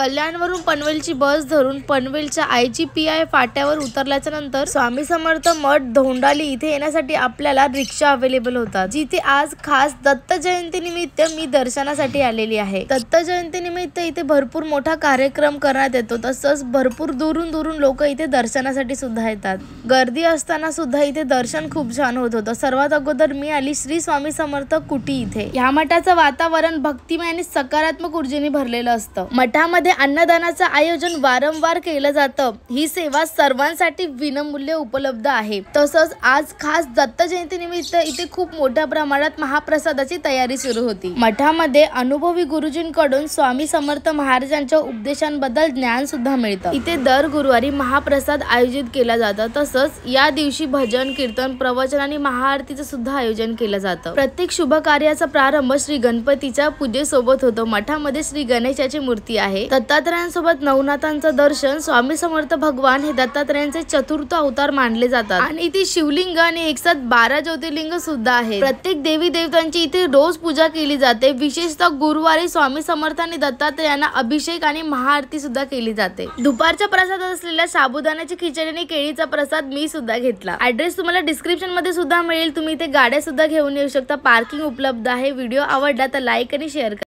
कल्याणवरून पनवेलची बस धरून पनवेलच्या IGPI फाट्यावर उतरल्याच्या नंतर स्वामी समर्थ मठ धोंडाली इथे येण्यासाठी आपल्याला रिक्षा अवेलेबल होतात, जिथे आज खास दत्त जयंती निमित्त मी दर्शनासाठी आलेली आहे। दत्त जयंती निमित्त इथे भरपूर मोठा कार्यक्रम करण्यात येतो, तसंच भरपूर दुरून लोक इथे दर्शनासाठी सुद्धा येतात। गर्दी असताना सुद्धा इथे दर्शन खूप छान होत होतं। सर्वात अगोदर मी आली श्री स्वामी समर्थ कुटी इथे। या मठाचं वातावरण भक्तिमय आणि सकारात्मक ऊर्जेने भरलेलं असतं। मठामध्ये अन्नदानाचं आयोजन वारंवार केलं जातं। ही सेवा सर्वांसाठी विनामूल्य उपलब्ध आहे। तसंच आज खास दत्त जयंती निमित्त इथे खूप मोठ्या प्रमाणात महाप्रसादाची तयारी सुरू होती। मठामध्ये अनुभवी गुरुजींकडून स्वामी समर्थ महाराजांच्या उपदेशांबद्दल ज्ञान सुद्धा मिळतं। इथे दर गुरुवारी महाप्रसाद आयोजित केला जातो। तसंच या दिवशी भजन, कीर्तन, प्रवचन आणि महाआरतीचं सुद्धा आयोजन केलं जातं। प्रत्येक शुभ कार्याचा प्रारंभ श्री गणपतीच्या पूजेसोबत होतो। मठामध्ये श्री गणेशाची मूर्ती आहे। दत्तात्रयांसोबत नवनाथांचं दर्शन। स्वामी समर्थ भगवान हे दत्तात्रयांचे चतुर्थ अवतार मानले जातात आणि इथे शिवलिंग आणि एकसाथ 12 ज्योतिर्लिंग सुद्धा आहे। प्रत्येक देवी देवतांची इथे रोज पूजा केली जाते। विशेषतः गुरुवारी स्वामी समर्थ आणि दत्तात्रयांना अभिषेक आणि महाआरती सुद्धा केली जाते। दुपारच्या प्रसादात असलेल्या साबुदाण्याची खिचडी आणि केळीचा प्रसाद मी सुद्धा घेतला। ऍड्रेस तुम्हाला डिस्क्रिप्शन मध्ये सुद्धा मिळेल। तुम्ही इथे गाड्या सुद्धा घेऊन येऊ शकता। पार्किंग उपलब्ध आहे। व्हिडिओ आवडला तर लाईक आणि शेअर करा।